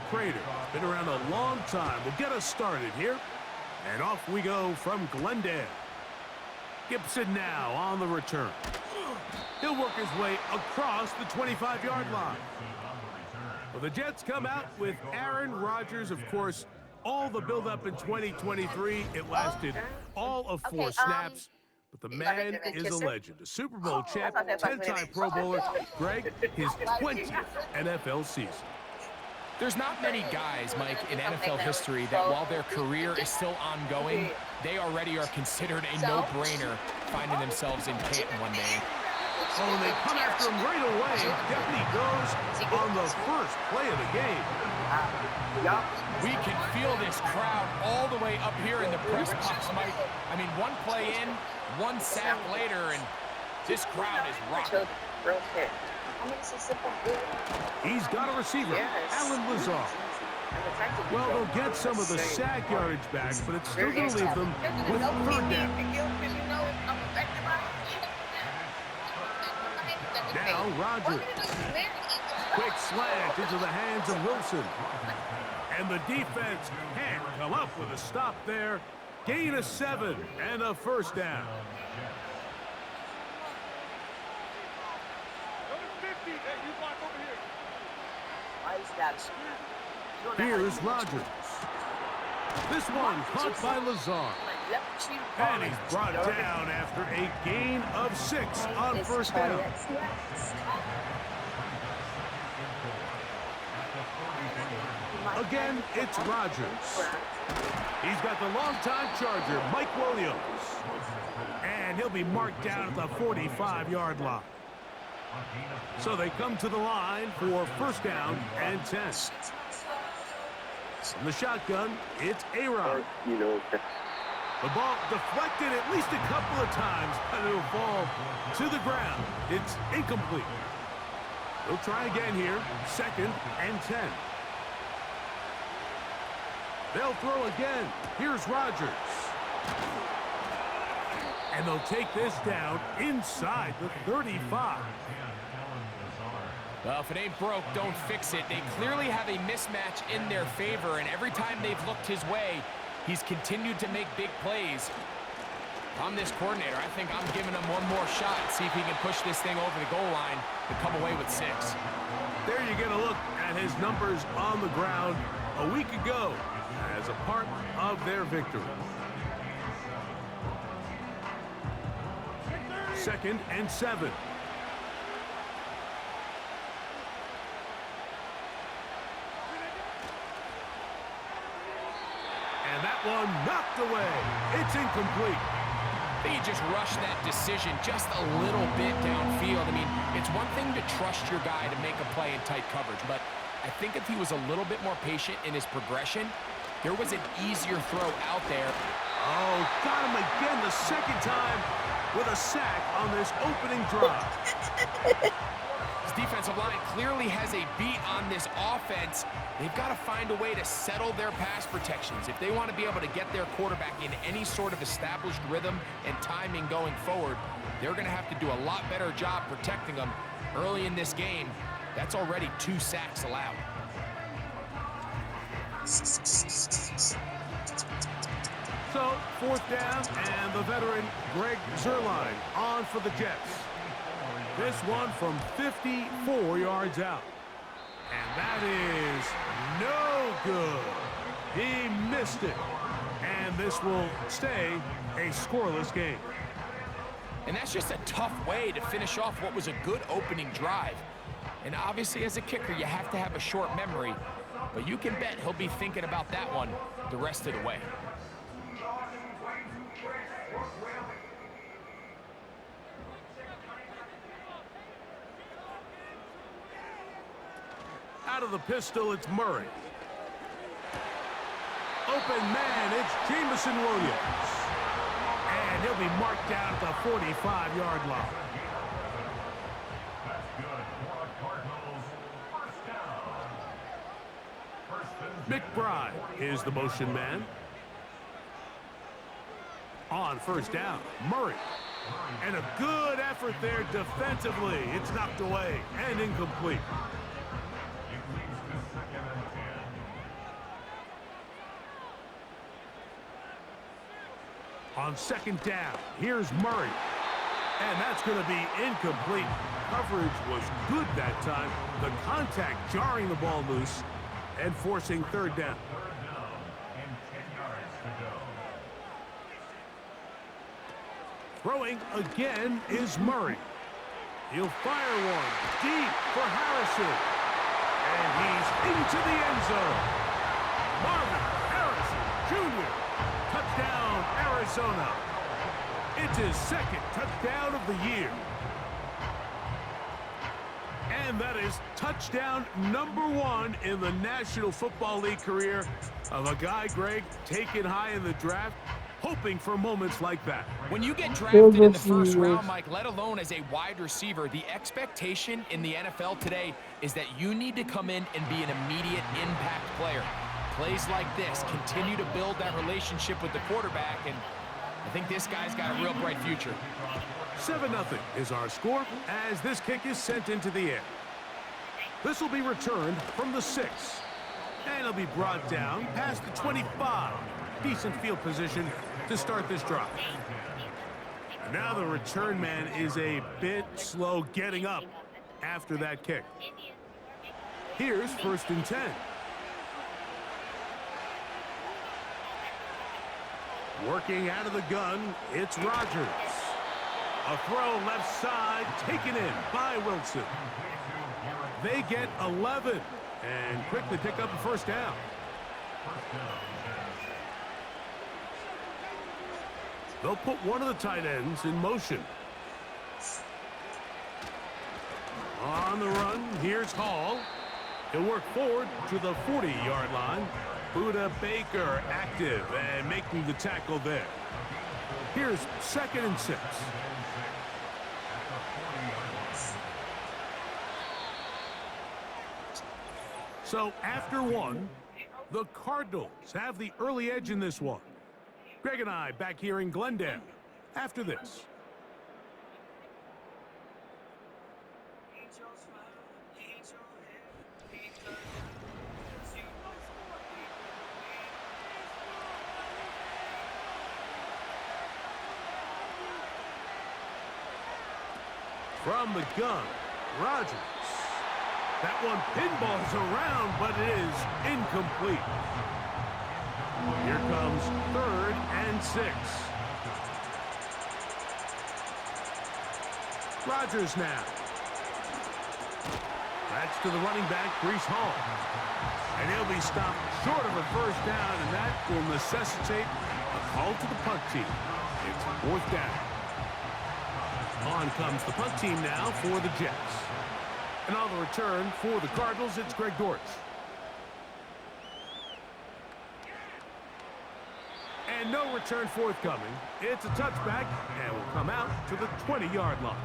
Crater. Been around a long time. We'll get us started here. And off we go from Glendale. Gibson now on the return. He'll work his way across the 25-yard line. Well, the Jets come out with Aaron Rodgers, of course. All the build-up in 2023, it lasted all of 4 snaps. But the man is a legend, a Super Bowl champ, 10-time Pro Bowler. Greg, his 20th NFL season. There's not many guys, Mike, in NFL history that while their career is still ongoing, they already are considered a no-brainer finding themselves in Canton one day. Oh, and they come after him right away. Down he goes on the first play of the game. We can feel this crowd all the way up here in the press box, Mike. I mean, 1 play in, 1 sack later, and this crowd is rocking. He's got a receiver, Alan Lazar. Well, they'll get some of the sack yardage back, but it's still going to leave them with 3rd down. Now Rodgers. Quick slant into the hands of Wilson. And the defense can't come up with a stop there. Gain of 7 and a 1st down. Here's Rodgers. This one caught by Lazar. And he's brought down after a gain of 6 on 1st down. Again, it's Rodgers. He's got the longtime Charger, Mike Williams. And he'll be marked down at the 45-yard line. So they come to the line for 1st down and 10. From the shotgun, it's A-Rod. The ball deflected at least a couple of times, but it'll fall to the ground. It's incomplete. They'll try again here, 2nd and 10. They'll throw again. Here's Rodgers. And they'll take this down inside the 35. Well, if it ain't broke, don't fix it. They clearly have a mismatch in their favor, and every time they've looked his way, he's continued to make big plays. If I'm this coordinator, I think I'm giving him one more shot, see if he can push this thing over the goal line and come away with 6. There you get a look at his numbers on the ground a week ago as a part of their victory. 2nd and 7. And that one knocked away. It's incomplete. I think he just rushed that decision just a little bit downfield. I mean, it's one thing to trust your guy to make a play in tight coverage, but I think if he was a little bit more patient in his progression, there was an easier throw out there. Oh, got him again the 2nd time with a sack on this opening drive. His defensive line clearly has a beat on this offense. They've got to find a way to settle their pass protections. If they want to be able to get their quarterback in any sort of established rhythm and timing going forward, they're going to have to do a lot better job protecting them early in this game. That's already 2 sacks allowed. So, 4th down, and the veteran Greg Zuerlein on for the Jets. This one from 54 yards out. And that is no good. He missed it. And this will stay a scoreless game. And that's just a tough way to finish off what was a good opening drive. And obviously, as a kicker, you have to have a short memory. But you can bet he'll be thinking about that one the rest of the way. Out of the pistol, it's Murray. Open man, it's Jameson Williams. And he'll be marked down at the 45-yard line. McBride is the motion man. On 1st down, Murray. And a good effort there defensively. It's knocked away and incomplete. On second down, here's Murray. And that's going to be incomplete. Coverage was good that time. The contact jarring the ball loose and forcing third down. Throwing again is Murray. He'll fire one deep for Harrison. And he's into the end zone. Marvin Harrison Jr. Touchdown, Arizona. It's his second touchdown of the year. And that is touchdown number 1 in the National Football League career of a guy, Greg, taken high in the draft, hoping for moments like that. When you get drafted in the first round, Mike, let alone as a wide receiver, the expectation in the NFL today is that you need to come in and be an immediate impact player. Plays like this continue to build that relationship with the quarterback, and I think this guy's got a real bright future. 7-0 is our score as this kick is sent into the air. This will be returned from the 6. And it'll be brought down past the 25. Decent field position to start this drive. Now the return man is a bit slow getting up after that kick. Here's 1st and 10. Working out of the gun, it's Rodgers. A throw left side, taken in by Wilson. They get 11 and quickly pick up a first down. They'll put one of the tight ends in motion. On the run, here's Hall. He'll work forward to the 40-yard line. Buda Baker active and making the tackle there. Here's 2nd and 6. So after 1, the Cardinals have the early edge in this one. Greg and I back here in Glendale after this. From the gun, Rodgers. That one pinballs around, but it is incomplete. Here comes 3rd and 6. Rodgers now. That's to the running back, Breece Hall. And he'll be stopped short of a first down, and that will necessitate a call to the punt team. It's 4th down. On comes the punt team now for the Jets. And on the return for the Cardinals, it's Greg Dortch. And no return forthcoming. It's a touchback and will come out to the 20-yard line.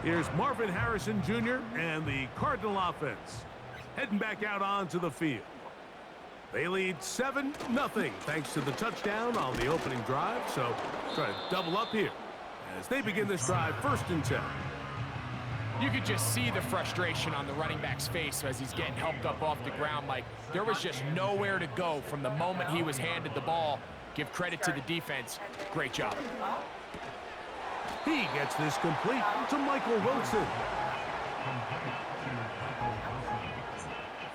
Here's Marvin Harrison Jr. and the Cardinal offense heading back out onto the field. They lead 7-0 thanks to the touchdown on the opening drive. So try to double up here as they begin this drive 1st and 10. You could just see the frustration on the running back's face as he's getting helped up off the ground. Like, there was just nowhere to go from the moment he was handed the ball. Give credit to the defense. Great job. He gets this complete to Michael Wilson.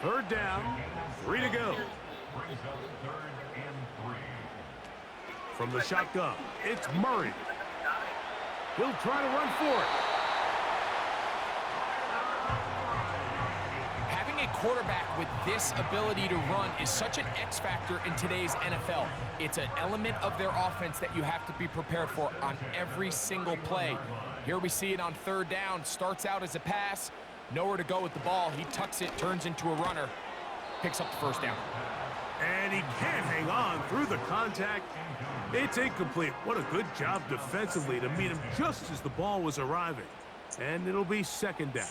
3rd down, 3 to go. From the shotgun, it's Murray. He'll try to run for it. Quarterback with this ability to run is such an X factor in today's NFL. It's an element of their offense that you have to be prepared for on every single play. Here we see it on 3rd down. Starts out as a pass. Nowhere to go with the ball. He tucks it, turns into a runner. Picks up the first down. And he can't hang on through the contact. It's incomplete. What a good job defensively to meet him just as the ball was arriving. And it'll be 2nd down.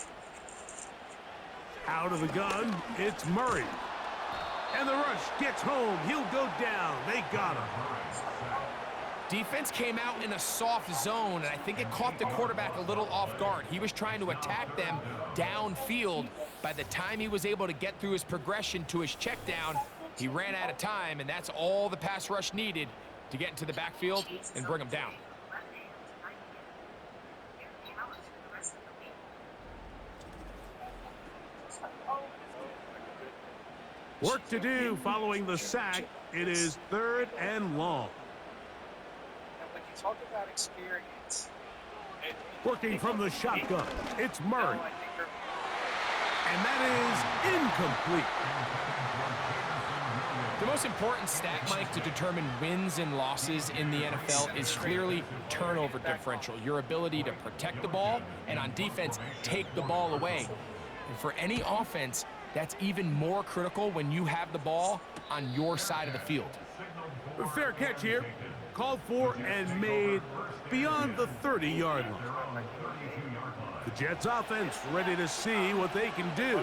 Out of the gun, it's Murray. And the rush gets home. He'll go down. They got him. Defense came out in a soft zone, and I think it caught the quarterback a little off guard. He was trying to attack them downfield. By the time he was able to get through his progression to his check down, he ran out of time, and that's all the pass rush needed to get into the backfield and bring them down. Work to do following the sack. It is 3rd and long. And when you talk about experience, Working from the shotgun, it's Murray. I think you're And that is incomplete. The most important stat, Mike, to determine wins and losses in the NFL is clearly turnover differential, your ability to protect the ball and on defense, take the ball away. And for any offense, that's even more critical when you have the ball on your side of the field. Fair catch here. Called for and made beyond the 30-yard line. The Jets offense ready to see what they can do.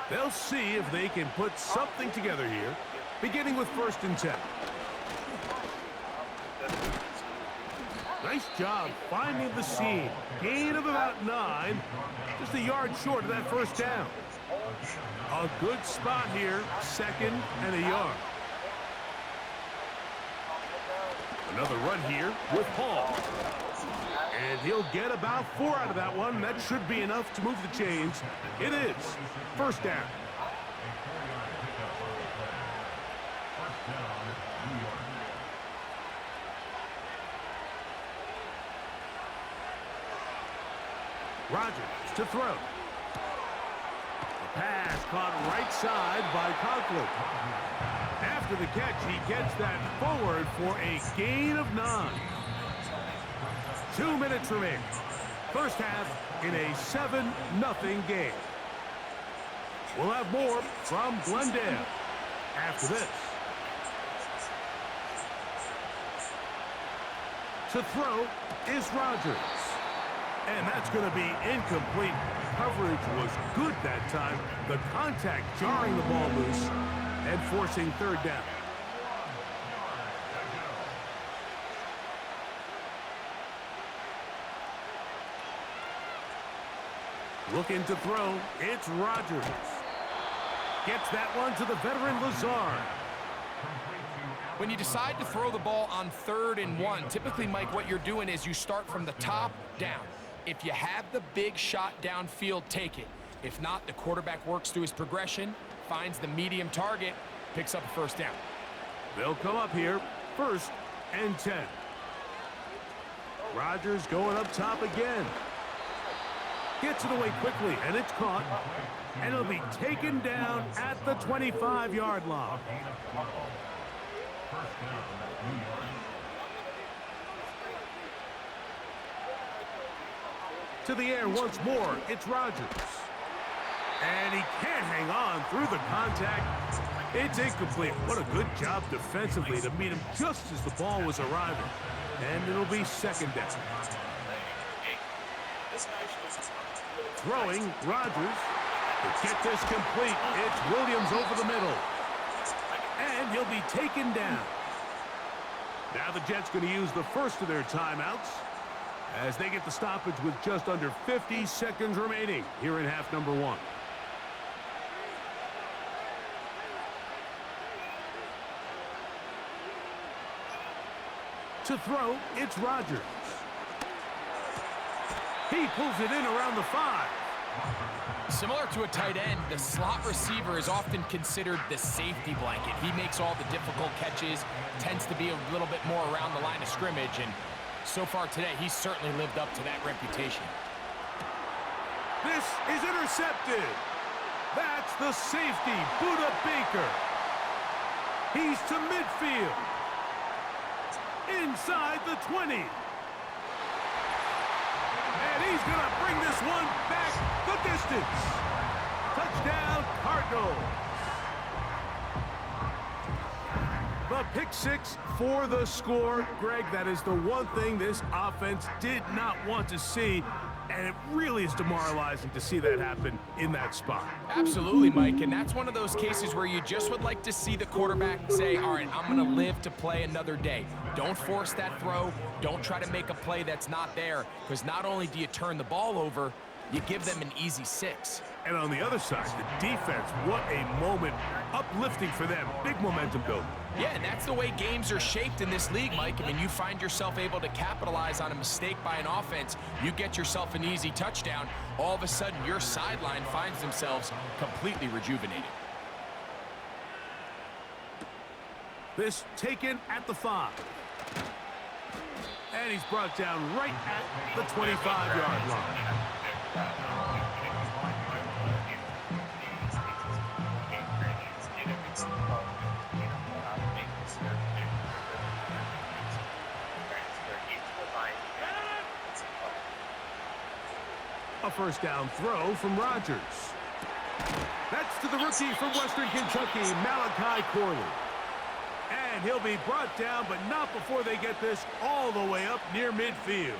They'll see if they can put something together here, beginning with 1st and 10. Nice job finding the seam. Gain of about 9, just a yard short of that 1st down. A good spot here, 2nd and a yard. Another run here with Paul. And he'll get about 4 out of that one. That should be enough to move the chains. It is 1st down. Rodgers to throw. Pass caught right side by Conklin. After the catch, he gets that forward for a gain of 9. 2 minutes remaining. 1st half in a 7-0 game. We'll have more from Glendale after this. To throw is Rodgers. And that's going to be incomplete. Coverage was good that time. The contact jarring the ball loose and forcing 3rd down. Looking to throw, it's Rodgers. Gets that one to the veteran Lazard. When you decide to throw the ball on 3rd and 1, typically, Mike, what you're doing is you start from the top down. If you have the big shot downfield, take it. If not, the quarterback works through his progression, finds the medium target, picks up a 1st down. They'll come up here, 1st and 10. Rodgers going up top again. Gets it away quickly, and it's caught. And it'll be taken down at the 25-yard line. To the air once more, it's Rodgers. And he can't hang on through the contact. It's incomplete. What a good job defensively to meet him just as the ball was arriving. And it'll be 2nd down. Throwing, Rodgers. To get this complete, it's Williams over the middle. And he'll be taken down. Now the Jets going to use the first of their timeouts as they get the stoppage with just under 50 seconds remaining here in half number 1. To throw, it's Rodgers. He pulls it in around the 5. Similar to a tight end, the slot receiver is often considered the safety blanket. He makes all the difficult catches, tends to be a little bit more around the line of scrimmage, and so far today, he's certainly lived up to that reputation. This is intercepted. That's the safety, Buda Baker. He's to midfield. Inside the 20. And he's going to bring this one back the distance. Touchdown, Cardinals. The pick 6 for the score. Greg, that is the one thing this offense did not want to see, and it really is demoralizing to see that happen in that spot. Absolutely, Mike, and that's one of those cases where you just would like to see the quarterback say, all right, I'm going to live to play another day. Don't force that throw. Don't try to make a play that's not there, because not only do you turn the ball over, you give them an easy 6. And on the other side, the defense, what a moment. Uplifting for them. Big momentum building. Yeah, and that's the way games are shaped in this league, Mike. I mean, you find yourself able to capitalize on a mistake by an offense. You get yourself an easy touchdown. All of a sudden, your sideline finds themselves completely rejuvenated. This taken at the 5. And he's brought down right at the 25-yard line. A first down throw from Rodgers. That's to the rookie from Western Kentucky, Malachi Corley. And he'll be brought down, but not before they get this all the way up near midfield.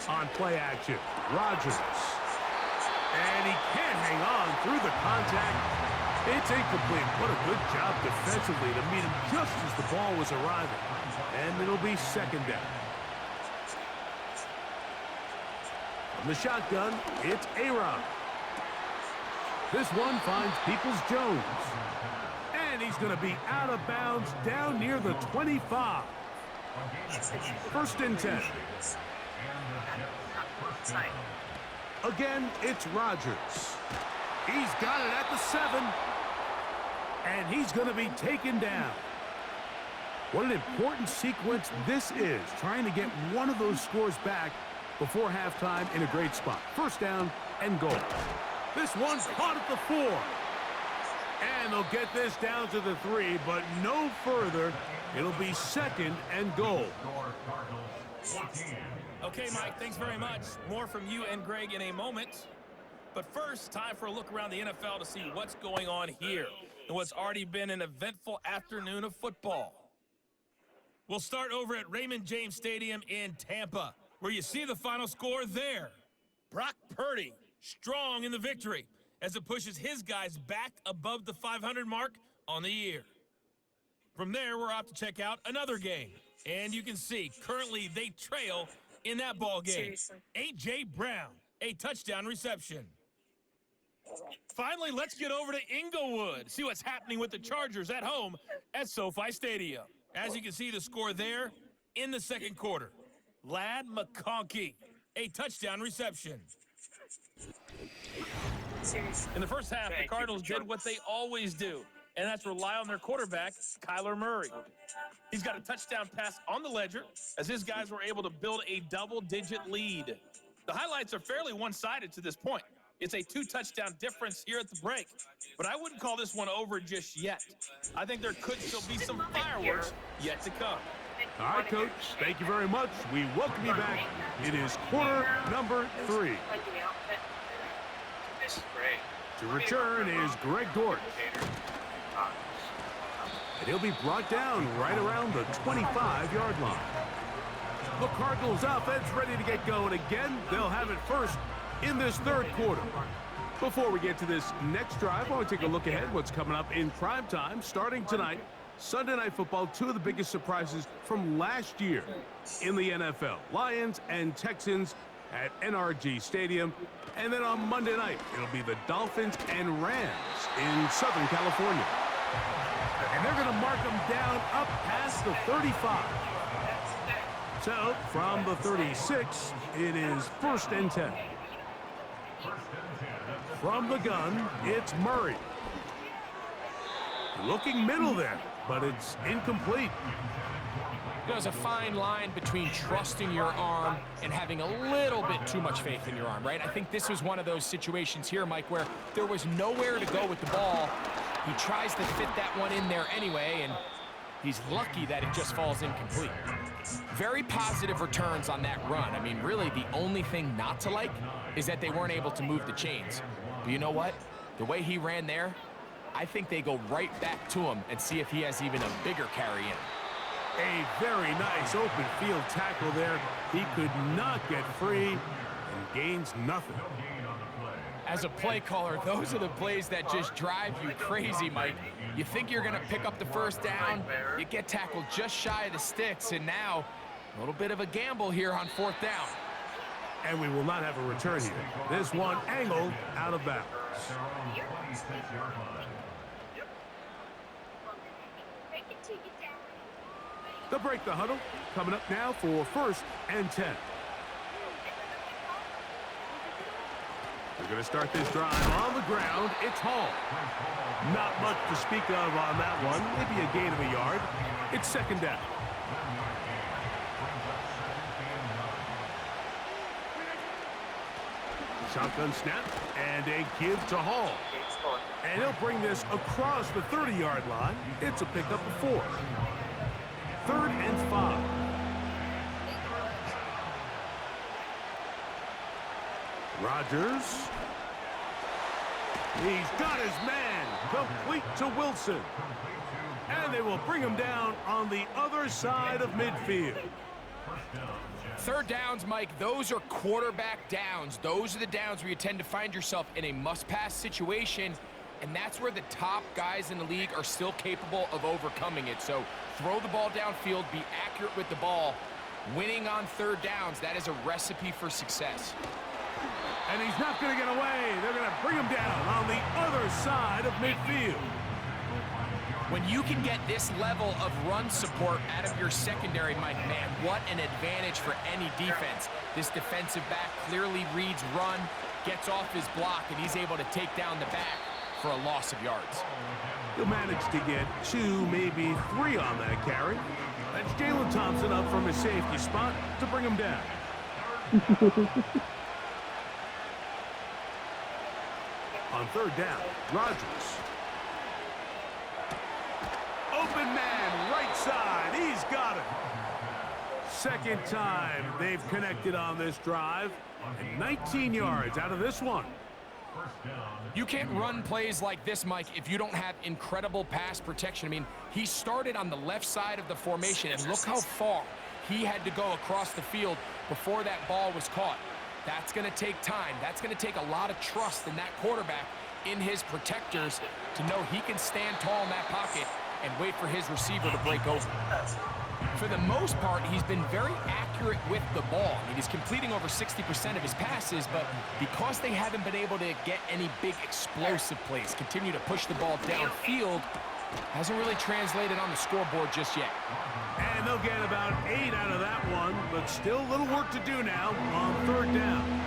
On play action, Rodgers. And he can't hang on through the contact. It's incomplete. What a good job defensively to meet him just as the ball was arriving. And it'll be second down. From the shotgun, it's A-Rod. This one finds Peoples-Jones. And he's going to be out of bounds down near the 25. First and 10. Again, it's Rodgers. He's got it at the 7. And he's going to be taken down. What an important sequence this is, trying to get one of those scores back before halftime in a great spot. First down and goal. This one's caught at the 4. And they'll get this down to the 3, but no further. It'll be second and goal. Okay, Mike, thanks very much. More from you and Greg in a moment. But first, time for a look around the NFL to see what's going on here and what's already been an eventful afternoon of football. We'll start over at Raymond James Stadium in Tampa, where you see the final score there. Brock Purdy, strong in the victory as it pushes his guys back above the 500 mark on the year. From there, we're off to check out another game. And you can see, currently they trail in that ball game. A.J. Brown, a touchdown reception. Finally, let's get over to Inglewood, see what's happening with the Chargers at home at SoFi Stadium. As you can see, the score there in the second quarter. Ladd McConkey, a touchdown reception. In the first half, the Cardinals did what they always do, and that's rely on their quarterback, Kyler Murray. He's got a touchdown pass on the ledger as his guys were able to build a double-digit lead. The highlights are fairly one-sided to this point. It's a 2-touchdown difference here at the break, but I wouldn't call this one over just yet. I think there could still be some fireworks yet to come. All right, Coach, thank you very much. We welcome you back. It is quarter number 3. To return is Greg Dortch. And he'll be brought down right around the 25-yard line. The Cardinals offense ready to get going again. They'll have it first in this third quarter. Before we get to this next drive, I want to take a look ahead what's coming up in prime time starting tonight. Sunday Night Football, 2 of the biggest surprises from last year in the NFL. Lions and Texans at NRG Stadium. And then on Monday night, it'll be the Dolphins and Rams in Southern California. And they're going to mark them down up past the 35. So, from the 36, it is first and 10. From the gun, it's Murray. Looking middle there, but it's incomplete. There's a fine line between trusting your arm and having a little bit too much faith in your arm, right? I think this was one of those situations here, Mike, where there was nowhere to go with the ball. He tries to fit that one in there anyway, and he's lucky that it just falls incomplete. Very positive returns on that run. I mean, really, the only thing not to like is that they weren't able to move the chains. But you know what? The way he ran there, I think they go right back to him and see if he has even a bigger carry in. A very nice open field tackle there. He could not get free and gains nothing. As a play caller, those are the plays that just drive you crazy, Mike. You think you're going to pick up the first down, you get tackled just shy of the sticks, and now a little bit of a gamble here on fourth down. And we will not have a return here. This one angled out of bounds. They'll break the huddle. Coming up now for 1st and 10. We're going to start this drive on the ground. It's Hall. Not much to speak of on that one. Maybe a gain of a yard. It's 2nd down. Shotgun snap and a give to Hall. And he'll bring this across the 30-yard line. It's a pickup of 4. 3rd and 5. Rodgers. He's got his man. Complete to Wilson. And they will bring him down on the other side of midfield. 3rd downs, Mike, those are quarterback downs. Those are the downs where you tend to find yourself in a must-pass situation, and that's where the top guys in the league are still capable of overcoming it. So throw the ball downfield, be accurate with the ball. Winning on 3rd downs, that is a recipe for success. And he's not going to get away. They're going to bring him down on the other side of midfield. When you can get this level of run support out of your secondary, Mike, man, what an advantage for any defense. This defensive back clearly reads run, gets off his block, and he's able to take down the back for a loss of yards. He'll manage to get 2, maybe 3 on that carry. That's Jalen Thompson up from his safety spot to bring him down. On 3rd down, Rodgers. Open man, right side. He's got it. 2nd time they've connected on this drive. And 19 yards out of this one. You can't run plays like this, Mike, if you don't have incredible pass protection. I mean, he started on the left side of the formation, and look how far he had to go across the field before that ball was caught. That's going to take time. That's going to take a lot of trust in that quarterback, in his protectors, to know he can stand tall in that pocket and wait for his receiver to break over. For the most part, he's been very accurate with the ball. I mean, he's completing over 60% of his passes, but because they haven't been able to get any big explosive plays, continue to push the ball downfield, hasn't really translated on the scoreboard just yet. And they'll get about 8 out of that one, but still a little work to do now on 3rd down.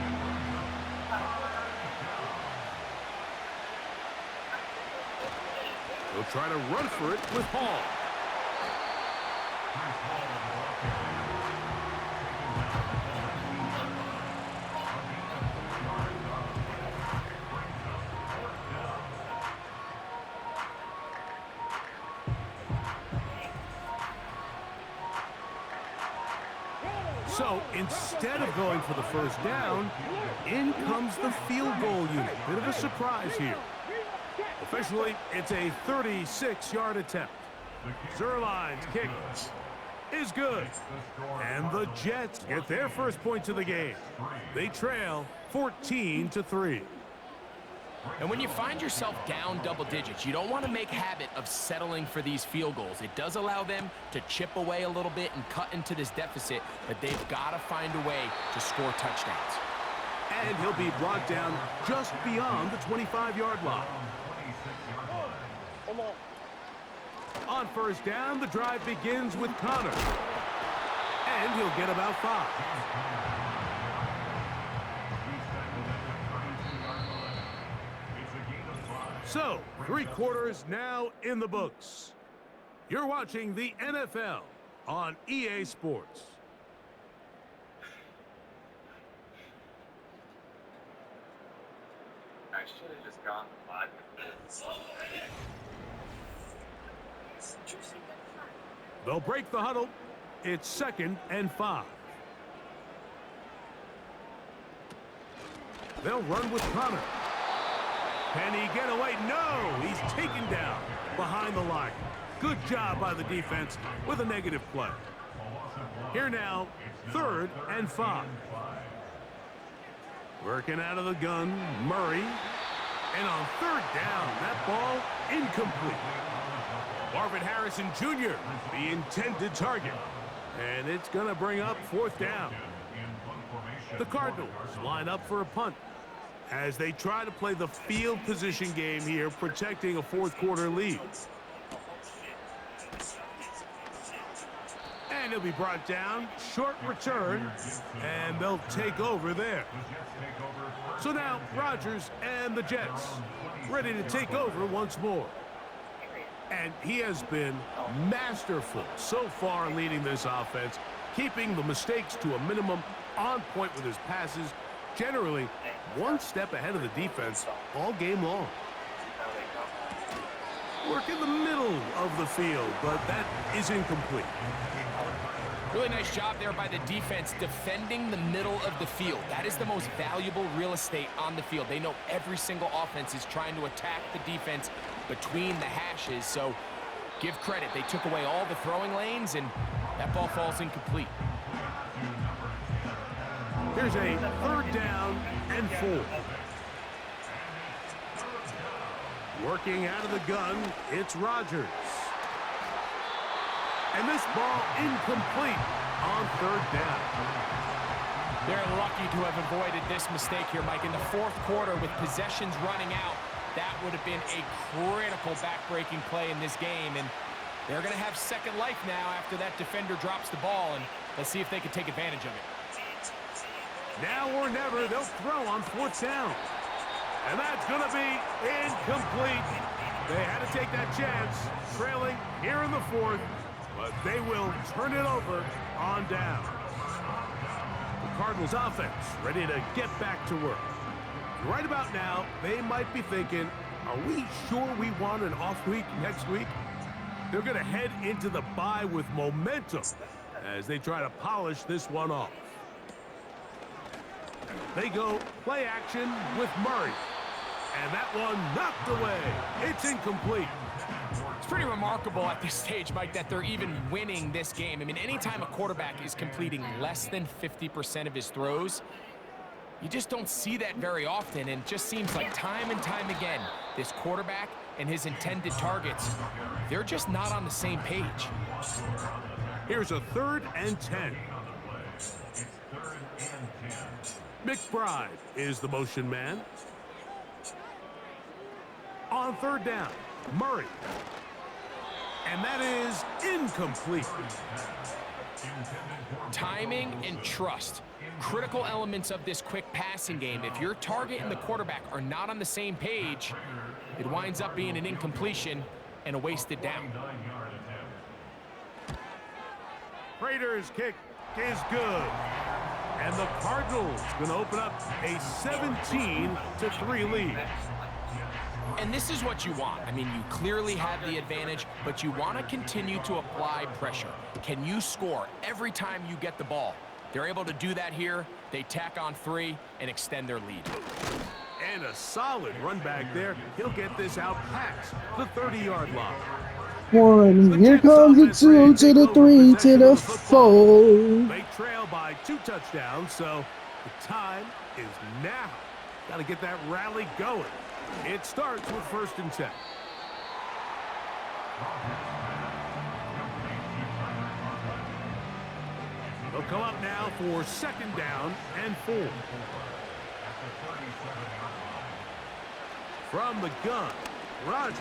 They'll try to run for it with Hall. So instead of going for the 1st down, in comes the field goal unit. Bit of a surprise here. Officially, it's a 36-yard attempt. Zerline's kick is good. And the Jets get their first points of the game. They trail 14-3. And when you find yourself down double digits, you don't want to make habit of settling for these field goals. It does allow them to chip away a little bit and cut into this deficit, but they've got to find a way to score touchdowns. And he'll be brought down just beyond the 25-yard line. On 1st down, the drive begins with Connor. And he'll get about 5. So, 3 quarters now in the books. You're watching the NFL on EA Sports. I should have just gone to Madden. They'll break the huddle. It's 2nd and 5. They'll run with Connor. Can he get away? No! He's taken down behind the line. Good job by the defense with a negative play. Here now, 3rd and 5. Working out of the gun, Murray. And on 3rd down, that ball incomplete. Marvin Harrison Jr., the intended target. And it's going to bring up 4th down. The Cardinals line up for a punt as they try to play the field position game here, protecting a fourth-quarter lead. And he'll be brought down, short return, and they'll take over there. So now Rodgers and the Jets ready to take over once more. And he has been masterful so far leading this offense, keeping the mistakes to a minimum, on point with his passes, generally one step ahead of the defense all game long. Work in the middle of the field, but that is incomplete. Really nice job there by the defense defending the middle of the field. That is the most valuable real estate on the field. They know every single offense is trying to attack the defense between the hashes, so give credit. They took away all the throwing lanes, and that ball falls incomplete. Here's a 3rd down and 4. Working out of the gun, it's Rodgers. And this ball incomplete on 3rd down. They're lucky to have avoided this mistake here, Mike. In the 4th quarter, with possessions running out, that would have been a critical back-breaking play in this game. And they're going to have second life now after that defender drops the ball. And let's see if they can take advantage of it. Now or never, they'll throw on 4th down. And that's going to be incomplete. They had to take that chance, trailing here in the 4th. But they will turn it over on down. The Cardinals offense ready to get back to work. Right about now, they might be thinking, are we sure we want an off week next week? They're going to head into the bye with momentum as they try to polish this one off. They go play action with Murray. And that one knocked away. It's incomplete. It's pretty remarkable at this stage, Mike, that they're even winning this game. I mean, anytime a quarterback is completing less than 50% of his throws, you just don't see that very often. And it just seems like time and time again, this quarterback and his intended targets, they're just not on the same page. Here's a 3rd and 10. McBride is the motion man. On 3rd down, Murray. And that is incomplete. Timing and trust, critical elements of this quick passing game. If your target and the quarterback are not on the same page, it winds up being an incompletion and a wasted down. Raiders' kick is good. And the Cardinals going to open up a 17-3 lead. And this is what you want. I mean, you clearly have the advantage, but you want to continue to apply pressure. Can you score every time you get the ball? They're able to do that here. They tack on 3 and extend their lead. And a solid run back there. He'll get this out past the 30-yard line. 1, here comes the 2 to the 3 to the 4. They trail by 2 touchdowns, so the time is now. Got to get that rally going. It starts with 1st and 10. They'll come up now for 2nd down and 4. From the gun, Rodgers.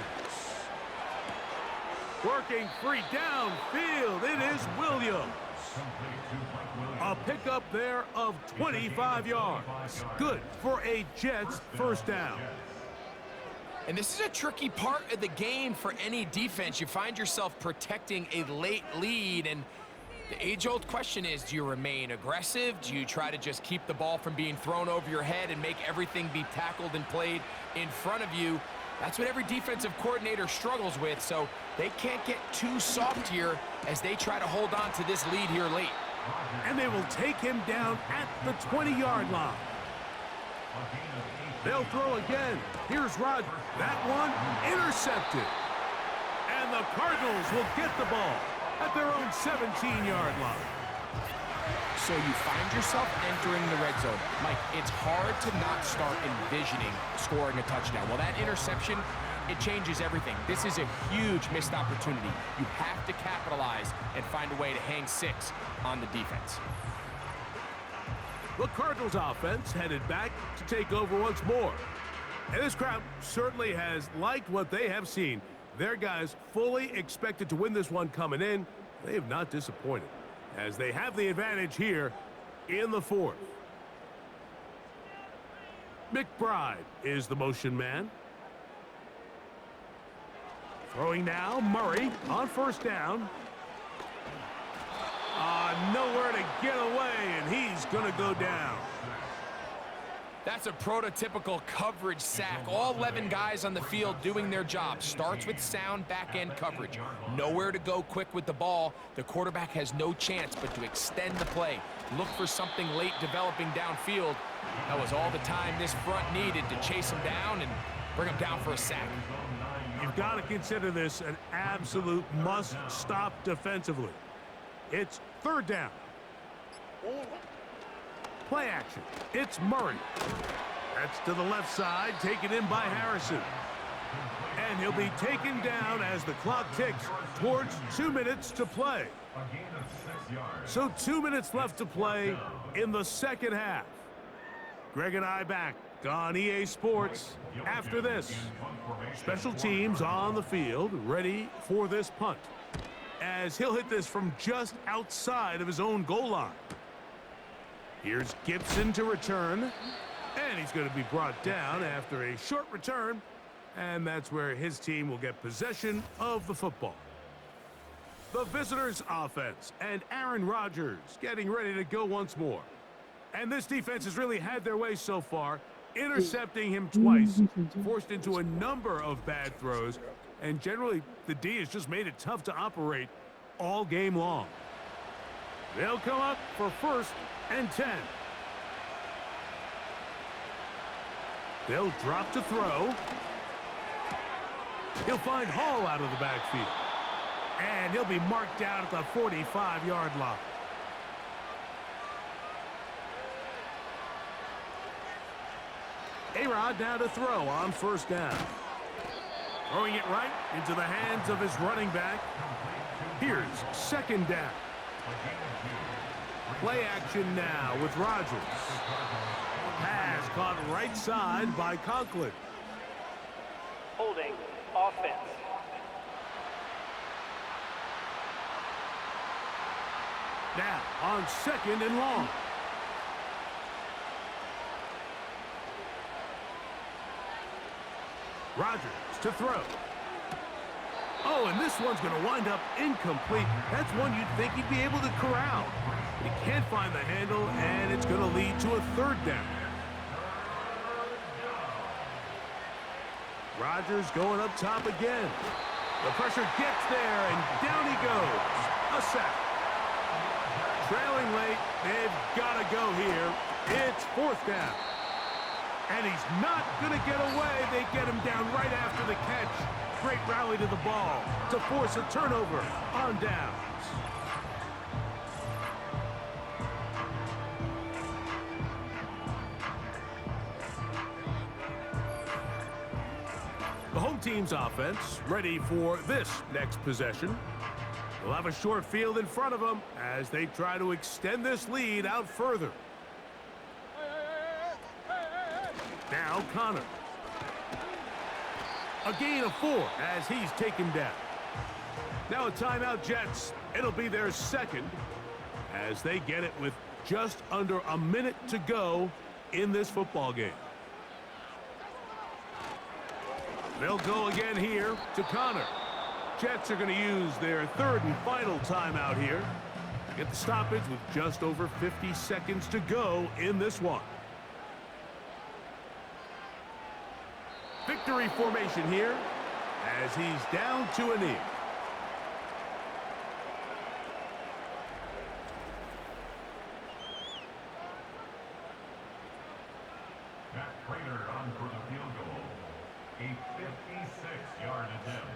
Working free downfield, it is Williams. A pickup there of 25 yards. Good for a Jets 1st down. And this is a tricky part of the game for any defense. You find yourself protecting a late lead, and the age-old question is, do you remain aggressive? Do you try to just keep the ball from being thrown over your head and make everything be tackled and played in front of you? That's what every defensive coordinator struggles with, so they can't get too soft here as they try to hold on to this lead here late. And they will take him down at the 20-yard line. They'll throw again. Here's Rodgers. That one intercepted. And the Cardinals will get the ball at their own 17-yard line. So you find yourself entering the red zone. Mike, it's hard to not start envisioning scoring a touchdown. Well, that interception, it changes everything. This is a huge missed opportunity. You have to capitalize and find a way to hang 6 on the defense. The Cardinals offense headed back to take over once more. And this crowd certainly has liked what they have seen. Their guys fully expected to win this one coming in. They have not disappointed, as they have the advantage here in the fourth. McBride is the motion man. Throwing now, Murray on first down. Nowhere to get away, and he's going to go down. That's a prototypical coverage sack. All 11 guys on the field doing their job. Starts with sound back-end coverage. Nowhere to go quick with the ball. The quarterback has no chance but to extend the play. Look for something late developing downfield. That was all the time this front needed to chase him down and bring him down for a sack. You've got to consider this an absolute must-stop defensively. It's third down. Play action. It's Murray. That's to the left side, taken in by Harrison. And he'll be taken down as the clock ticks towards 2 minutes to play. So 2 minutes left to play in the second half. Greg and I back on EA Sports after this. Special teams on the field, ready for this punt, as he'll hit this from just outside of his own goal line. Here's Gibson to return, and he's going to be brought down after a short return, and that's where his team will get possession of the football. The visitors' offense and Aaron Rodgers getting ready to go once more. And this defense has really had their way so far, intercepting him twice, forced into a number of bad throws, and generally the D has just made it tough to operate all game long. They'll come up for first and 10. They'll drop to throw. He'll find Hall out of the backfield. And he'll be marked down at the 45-yard line. A-Rod now to throw on first down. Throwing it right into the hands of his running back. Here's second down. Play action now with Rodgers. Pass caught right side by Conklin. Holding offense. Now on second and long. Rodgers to throw. Oh, and this one's going to wind up incomplete. That's one you'd think he'd be able to corral. He can't find the handle, and it's going to lead to a third down. Rodgers going up top again. The pressure gets there, and down he goes. A sack. Trailing late, they've got to go here. It's fourth down. And he's not going to get away. They get him down right after the catch. Great rally to the ball to force a turnover on downs. The home team's offense ready for this next possession. They'll have a short field in front of them as they try to extend this lead out further. Now Connor. A gain of 4 as he's taken down. Now a timeout, Jets. It'll be their second as they get it with just under a minute to go in this football game. They'll go again here to Connor. Jets are going to use their third and final timeout here. Get the stoppage with just over 50 seconds to go in this one. Victory formation here as he's down to a knee. Matt Prater on for the field goal. A 56-yard attempt.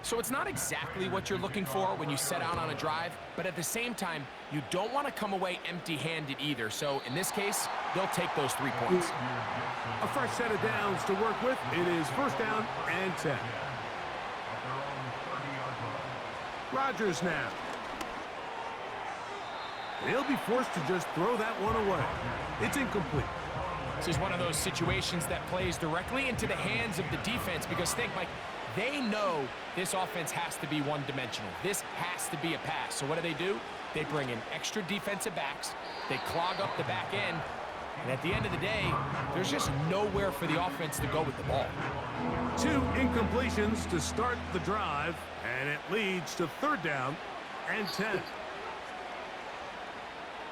So it's not exactly what you're looking for when you set out on a drive, but at the same time, you don't want to come away empty-handed either. So in this case, they'll take those 3 points. A fresh set of downs to work with. It is first down and 10. Rodgers now. He'll be forced to just throw that one away. It's incomplete. This is one of those situations that plays directly into the hands of the defense because think, Mike, they know this offense has to be one-dimensional. This has to be a pass. So what do? They bring in extra defensive backs. They clog up the back end. And at the end of the day, there's just nowhere for the offense to go with the ball. 2 incompletions to start the drive, and it leads to third down and 10.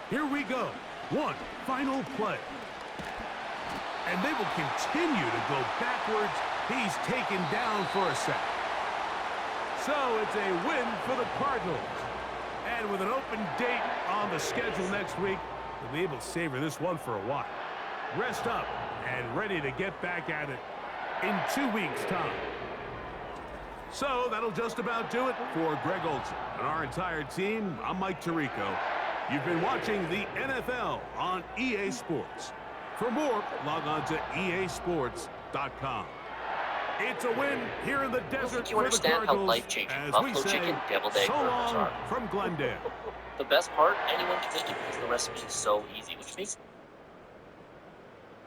Here we go. One final play. And they will continue to go backwards. He's taken down for a sack. So it's a win for the Cardinals. And with an open date on the schedule next week, they'll be able to savor this one for a while. Rest up and ready to get back at it in 2 weeks' time. So that'll just about do it for Greg Olsen and our entire team. I'm Mike Tirico. You've been watching the NFL on EA Sports. For more, log on to easports.com. It's a win here in the desert you for the understand how Cardinals, life-changing as buffalo we say, chicken deviled egg so burgers long are. from Glendale. The best part, anyone can make it because the recipe is so easy, which makes